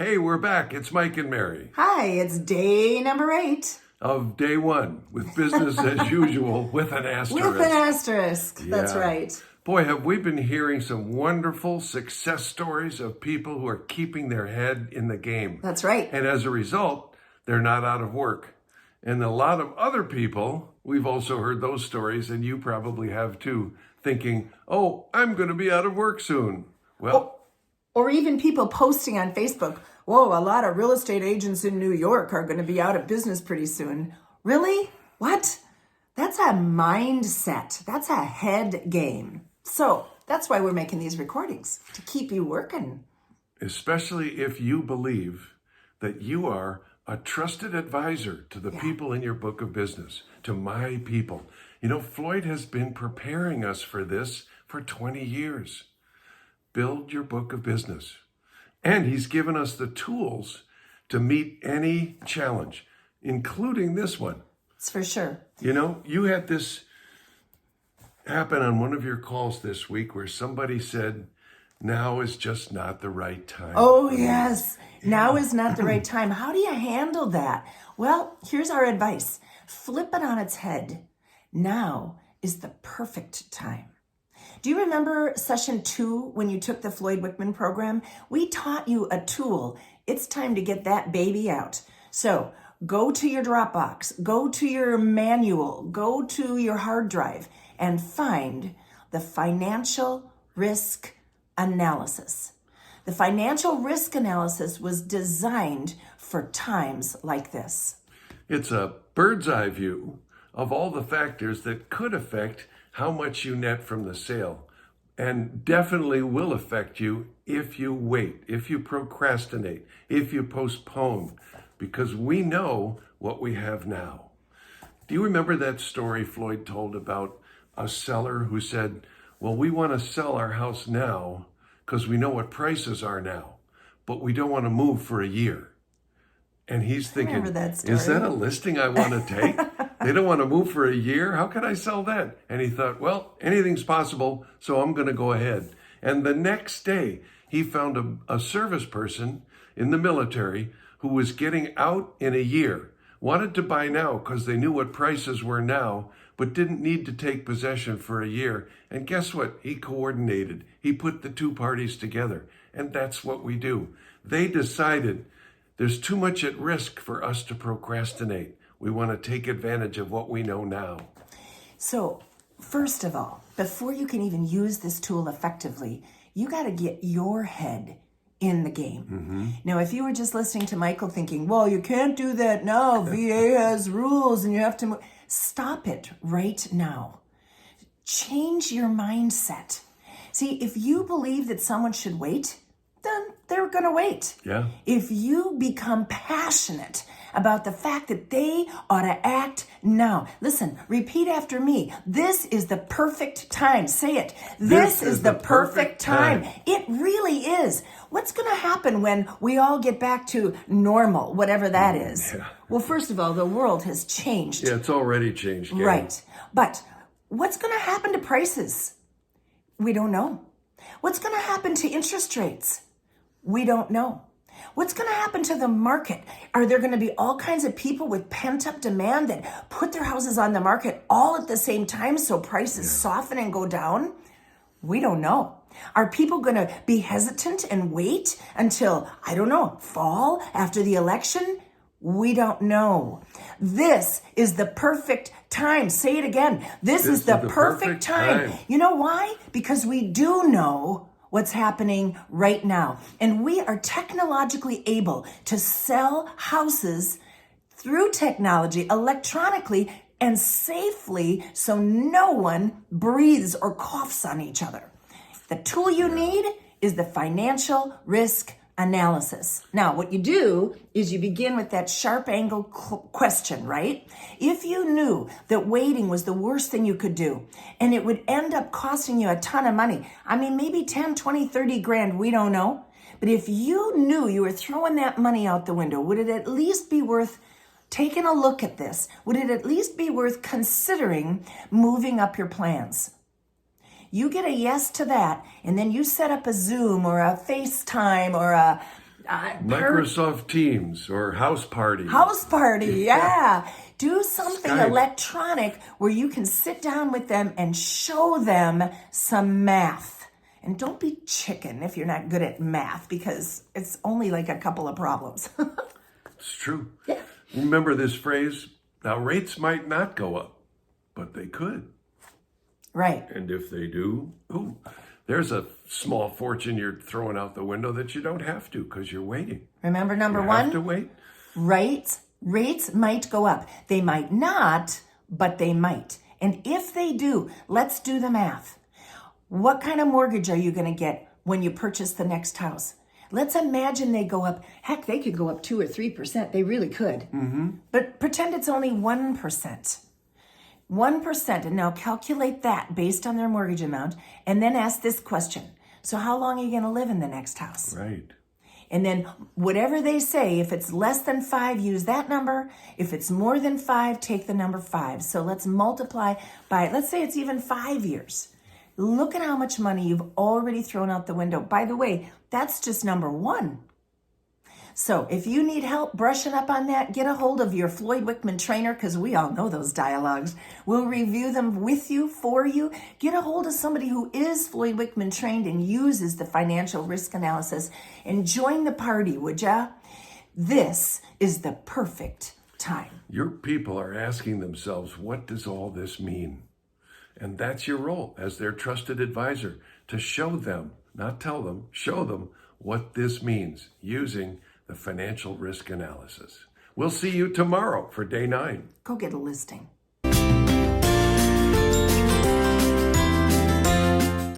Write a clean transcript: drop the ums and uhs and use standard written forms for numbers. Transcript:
Hey, we're back. It's Mike and Mary Hi, it's day number 8. of day 1 with business as usual with an asterisk. With an asterisk. That's Yeah. right. Boy, have we been hearing some wonderful success stories of people who are keeping their head in the game. That's right. And as a result, they're not out of work. And a lot of other people, we've also heard those stories, and you probably have too, thinking, oh, I'm going to be out of work soon. Well, Or even people posting on Facebook, whoa, a lot of real estate agents in New York are going to be out of business pretty soon. Really? What? That's a mindset. That's a head game. So that's why we're making these recordings, to keep you working. especially if you believe that you are a trusted advisor to the people in your book of business, to my people. You know, Floyd has been preparing us for this for 20 years. Build your book of business. And he's given us the tools to meet any challenge, including this one. It's for sure. You know, you had this happen on one of your calls this week where somebody said, now is just not the right time. Oh, yes. Now is not the right time. How do you handle that? Well, here's our advice. Flip it on its head. Now is the perfect time. Do you remember session 2 when you took the Floyd Wickman program? We taught you a tool. It's time to get that baby out. So go to your Dropbox, go to your manual, go to your hard drive, and find the financial risk analysis. The financial risk analysis was designed for times like this. It's a bird's eye view of all the factors that could affect how much you net from the sale, and definitely will affect you if you wait, if you procrastinate, if you postpone, because we know what we have now. Do you remember that story Floyd told about a seller who said, well, we want to sell our house now because we know what prices are now, but we don't want to move for a year? And he's thinking, is that a listing I want to take? They don't want to move for a year? How can I sell that? And he thought, well, anything's possible, so I'm going to go ahead. And the next day, he found a service person in the military who was getting out in a year, wanted to buy now because they knew what prices were now, but didn't need to take possession for a year. And guess what? He coordinated. He put the two parties together. And that's what we do. They decided there's too much at risk for us to procrastinate. We want to take advantage of what we know now. So, first of all, before you can even use this tool effectively, you got to get your head in the game. Mm-hmm. Now, if you were just listening to Michael thinking, well, you can't do that now. VA has rules and you have to move. Stop it right now. Change your mindset. See, if you believe that someone should wait, then they're going to wait. Yeah. If you become passionate about the fact that they ought to act now. Listen, repeat after me. This is the perfect time. Say it. This is the perfect time. It really is. What's going to happen when we all get back to normal, whatever that is? Yeah. Well, first of all, the world has changed. Yeah, it's already changed. Gang. Right. But what's going to happen to prices? We don't know. What's going to happen to interest rates? We don't know. What's going to happen to the market? Are there going to be all kinds of people with pent-up demand that put their houses on the market all at the same time so prices soften and go down? We don't know. Are people going to be hesitant and wait until, I don't know, fall after the election? We don't know. This is the perfect time. Say it again. This is the perfect time. You know why? Because we do know what's happening right now. And we are technologically able to sell houses through technology electronically and safely so no one breathes or coughs on each other. The tool you need is the financial risk analysis. Now, what you do is you begin with that sharp angle question, right? If you knew that waiting was the worst thing you could do and it would end up costing you a ton of money, I mean, maybe 10, 20, 30 grand, we don't know. But if you knew you were throwing that money out the window, would it at least be worth taking a look at this? Would it at least be worth considering moving up your plans? You get a yes to that, and then you set up a Zoom or a FaceTime or a Microsoft Teams or House Party. House party, yeah. Do something Skype. electronic where you can sit down with them and show them some math. And don't be chicken if you're not good at math, because it's only like a couple of problems. It's true. Yeah. Remember this phrase? Now, rates might not go up, but they could. Right. And if they do, ooh, there's a small fortune you're throwing out the window that you don't have to because you're waiting. Remember number You one? have to wait. Rates might go up. They might not, but they might. And if they do, let's do the math. What kind of mortgage are you going to get when you purchase the next house? Let's imagine they go up. Heck, they could go up 2 or 3%. They really could. Mm-hmm. But pretend it's only 1%. 1%. And now calculate that based on their mortgage amount. And then ask this question. So how long are you going to live in the next house? Right. And then whatever they say, if it's less than 5, use that number. If it's more than 5, take the number 5. So let's multiply by, let's say it's even 5 years. Look at how much money you've already thrown out the window. By the way, that's just number 1. So if you need help brushing up on that, get a hold of your Floyd trainer, because we all know those dialogues. We'll review them with you, for you. Get a hold of somebody who is Floyd trained and uses the financial risk analysis, and join the party, would ya? This is the perfect time. Your people are asking themselves, what does all this mean? And that's your role as their trusted advisor, to show them, not tell them, show them what this means using the financial risk analysis. We'll see you tomorrow for day 9. Go get a listing.